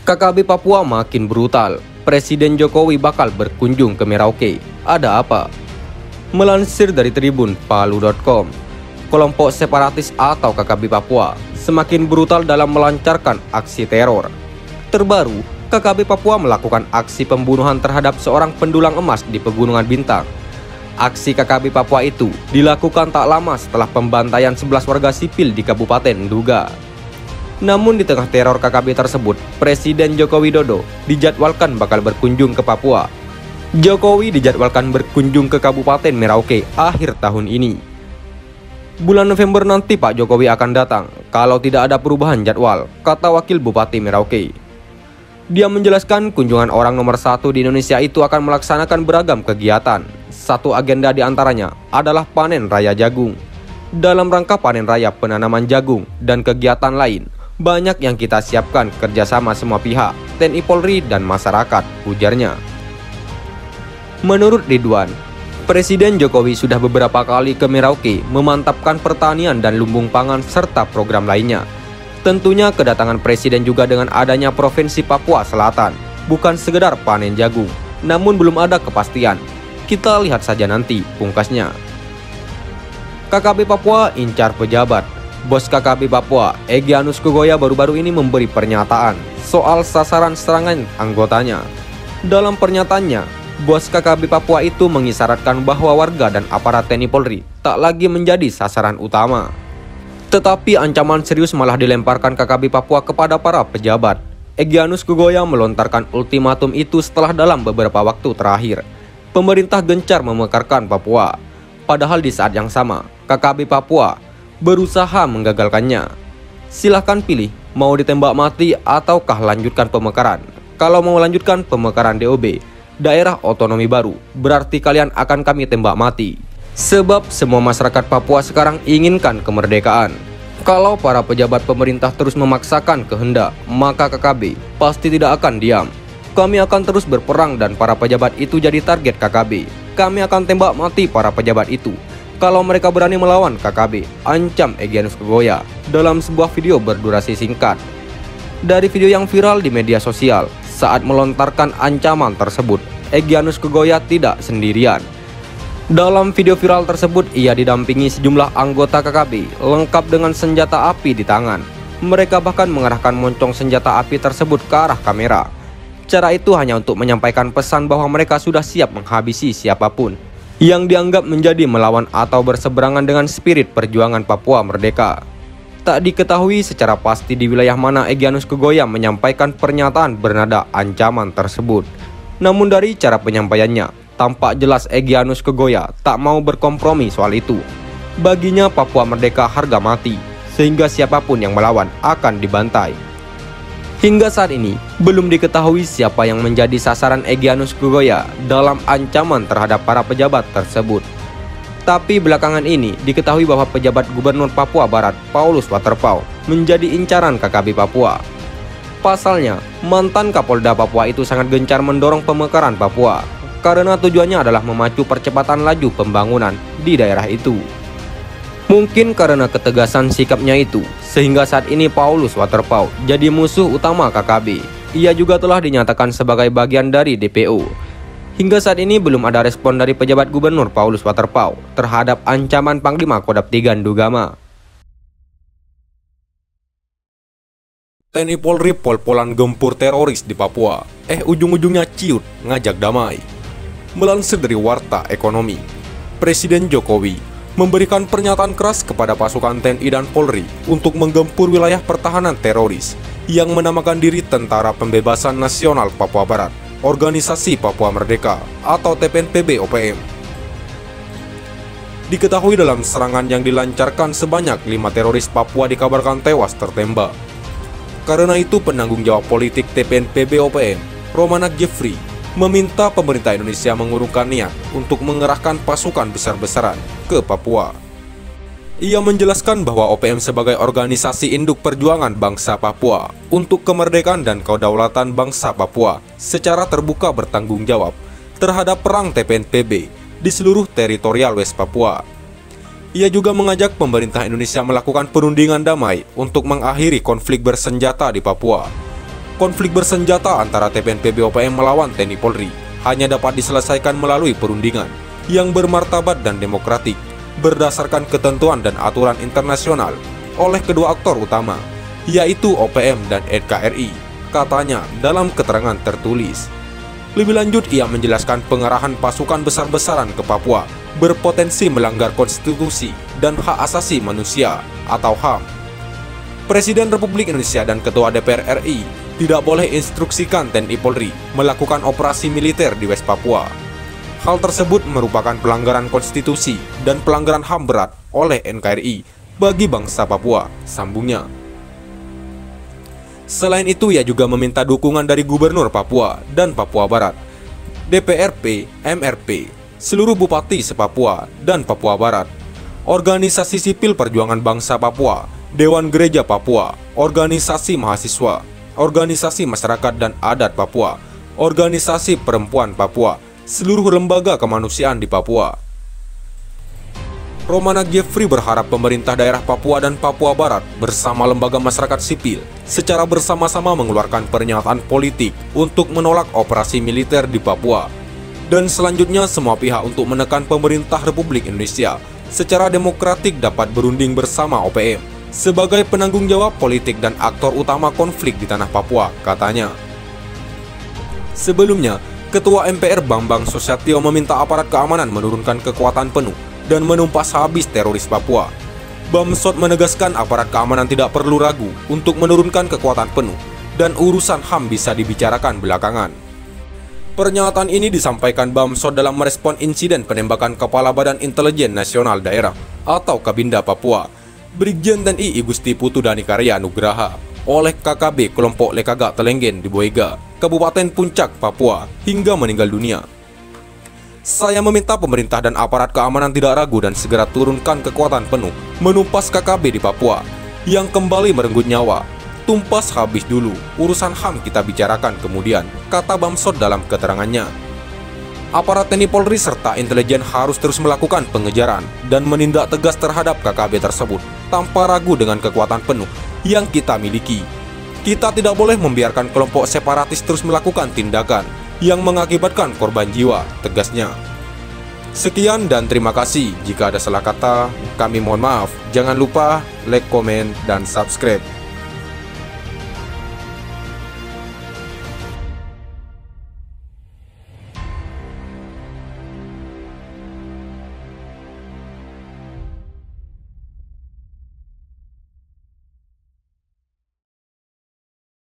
KKB Papua makin brutal. Presiden Jokowi bakal berkunjung ke Merauke. Ada apa? Melansir dari Tribun Palu.com, kelompok separatis atau KKB Papua semakin brutal dalam melancarkan aksi teror. Terbaru, KKB Papua melakukan aksi pembunuhan terhadap seorang pendulang emas di Pegunungan Bintang. Aksi KKB Papua itu dilakukan tak lama setelah pembantaian 11 warga sipil di Kabupaten Nduga. Namun di tengah teror KKB tersebut, Presiden Joko Widodo dijadwalkan bakal berkunjung ke Papua. Jokowi dijadwalkan berkunjung ke Kabupaten Merauke akhir tahun ini. Bulan November nanti Pak Jokowi akan datang kalau tidak ada perubahan jadwal, kata Wakil Bupati Merauke. Dia menjelaskan kunjungan orang nomor 1 di Indonesia itu akan melaksanakan beragam kegiatan. Satu agenda diantaranya adalah panen raya jagung. Dalam rangka panen raya penanaman jagung dan kegiatan lain, banyak yang kita siapkan kerjasama semua pihak, TNI Polri dan masyarakat, ujarnya. Menurut Ridwan, Presiden Jokowi sudah beberapa kali ke Merauke memantapkan pertanian dan lumbung pangan serta program lainnya. Tentunya kedatangan Presiden juga dengan adanya Provinsi Papua Selatan, bukan sekedar panen jagung, namun belum ada kepastian. Kita lihat saja nanti, pungkasnya. KKB Papua incar pejabat. Bos KKB Papua, Egyanus Kogoya baru-baru ini memberi pernyataan soal sasaran serangan anggotanya. Dalam pernyataannya, bos KKB Papua itu mengisyaratkan bahwa warga dan aparat TNI Polri tak lagi menjadi sasaran utama. Tetapi ancaman serius malah dilemparkan KKB Papua kepada para pejabat. Egyanus Kogoya melontarkan ultimatum itu setelah dalam beberapa waktu terakhir pemerintah gencar memekarkan Papua. Padahal di saat yang sama, KKB Papua berusaha menggagalkannya. Silahkan pilih, mau ditembak mati ataukah lanjutkan pemekaran. Kalau mau lanjutkan pemekaran DOB, daerah otonomi baru, berarti kalian akan kami tembak mati. Sebab semua masyarakat Papua sekarang inginkan kemerdekaan. Kalau para pejabat pemerintah terus memaksakan kehendak, maka KKB pasti tidak akan diam. Kami akan terus berperang dan para pejabat itu jadi target KKB. Kami akan tembak mati para pejabat itu kalau mereka berani melawan KKB, ancam Egyanus Kogoya dalam sebuah video berdurasi singkat. Dari video yang viral di media sosial, saat melontarkan ancaman tersebut, Egyanus Kogoya tidak sendirian. Dalam video viral tersebut, ia didampingi sejumlah anggota KKB lengkap dengan senjata api di tangan. Mereka bahkan mengarahkan moncong senjata api tersebut ke arah kamera. Cara itu hanya untuk menyampaikan pesan bahwa mereka sudah siap menghabisi siapapun yang dianggap menjadi melawan atau berseberangan dengan spirit perjuangan Papua Merdeka. Tak diketahui secara pasti di wilayah mana Egyanus Kogoya menyampaikan pernyataan bernada ancaman tersebut. Namun dari cara penyampaiannya, tampak jelas Egyanus Kogoya tak mau berkompromi soal itu. Baginya Papua Merdeka harga mati, sehingga siapapun yang melawan akan dibantai. Hingga saat ini, belum diketahui siapa yang menjadi sasaran Egyanus Kogoya dalam ancaman terhadap para pejabat tersebut. Tapi belakangan ini diketahui bahwa pejabat Gubernur Papua Barat, Paulus Waterpauw, menjadi incaran KKB Papua. Pasalnya, mantan Kapolda Papua itu sangat gencar mendorong pemekaran Papua, karena tujuannya adalah memacu percepatan laju pembangunan di daerah itu. Mungkin karena ketegasan sikapnya itu, sehingga saat ini Paulus Waterpauw jadi musuh utama KKB. Ia juga telah dinyatakan sebagai bagian dari DPO. Hingga saat ini belum ada respon dari pejabat Gubernur Paulus Waterpauw terhadap ancaman Panglima Kodam 3 Ndugama. TNI Polri pol-polan gempur teroris di Papua. Ujung-ujungnya ciut ngajak damai. Melansir dari Warta Ekonomi, Presiden Jokowi memberikan pernyataan keras kepada pasukan TNI dan Polri untuk menggempur wilayah pertahanan teroris yang menamakan diri Tentara Pembebasan Nasional Papua Barat, Organisasi Papua Merdeka atau TPNPB OPM. Diketahui dalam serangan yang dilancarkan sebanyak 5 teroris Papua dikabarkan tewas tertembak. Karena itu penanggung jawab politik TPNPB OPM, Romanak Jeffrey, meminta pemerintah Indonesia mengurungkan niat untuk mengerahkan pasukan besar-besaran ke Papua. Ia menjelaskan bahwa OPM sebagai organisasi induk perjuangan bangsa Papua untuk kemerdekaan dan kedaulatan bangsa Papua secara terbuka bertanggung jawab terhadap perang TPNPB di seluruh teritorial West Papua. Ia juga mengajak pemerintah Indonesia melakukan perundingan damai untuk mengakhiri konflik bersenjata di Papua. konflik bersenjata antara TPNPB OPM melawan TNI Polri hanya dapat diselesaikan melalui perundingan yang bermartabat dan demokratik berdasarkan ketentuan dan aturan internasional oleh kedua aktor utama, yaitu OPM dan NKRI, katanya dalam keterangan tertulis. Lebih lanjut, ia menjelaskan pengerahan pasukan besar-besaran ke Papua berpotensi melanggar konstitusi dan hak asasi manusia atau HAM. Presiden Republik Indonesia dan Ketua DPR RI tidak boleh instruksikan TNI Polri melakukan operasi militer di West Papua. Hal tersebut merupakan pelanggaran konstitusi dan pelanggaran HAM berat oleh NKRI bagi bangsa Papua, sambungnya. Selain itu, ia juga meminta dukungan dari Gubernur Papua dan Papua Barat, DPRP, MRP, seluruh bupati se-Papua dan Papua Barat, organisasi sipil perjuangan bangsa Papua, Dewan Gereja Papua, organisasi mahasiswa, organisasi masyarakat dan adat Papua, organisasi perempuan Papua, seluruh lembaga kemanusiaan di Papua. Romanak Jeffrey berharap pemerintah daerah Papua dan Papua Barat bersama lembaga masyarakat sipil secara bersama-sama mengeluarkan pernyataan politik untuk menolak operasi militer di Papua. Dan selanjutnya semua pihak untuk menekan pemerintah Republik Indonesia secara demokratik dapat berunding bersama OPM sebagai penanggung jawab politik dan aktor utama konflik di tanah Papua, katanya. Sebelumnya, Ketua MPR Bambang Susatyo meminta aparat keamanan menurunkan kekuatan penuh dan menumpas habis teroris Papua. Bamsud menegaskan aparat keamanan tidak perlu ragu untuk menurunkan kekuatan penuh dan urusan HAM bisa dibicarakan belakangan. Pernyataan ini disampaikan Bamsud dalam merespon insiden penembakan Kepala Badan Intelijen Nasional Daerah atau Kabinda Papua, Brigjen TNI Igusti Putu Danikarya Nugraha oleh KKB kelompok Lekaga Telenggen di Boega, Kabupaten Puncak, Papua, hingga meninggal dunia. Saya meminta pemerintah dan aparat keamanan tidak ragu dan segera turunkan kekuatan penuh menumpas KKB di Papua yang kembali merenggut nyawa. Tumpas habis dulu, urusan HAM kita bicarakan kemudian, kata Bamsud dalam keterangannya. Aparat TNI Polri serta intelijen harus terus melakukan pengejaran dan menindak tegas terhadap KKB tersebut tanpa ragu dengan kekuatan penuh yang kita miliki. Kita tidak boleh membiarkan kelompok separatis terus melakukan tindakan yang mengakibatkan korban jiwa, tegasnya. Sekian dan terima kasih. Jika ada salah kata, kami mohon maaf. Jangan lupa like, komen, dan subscribe.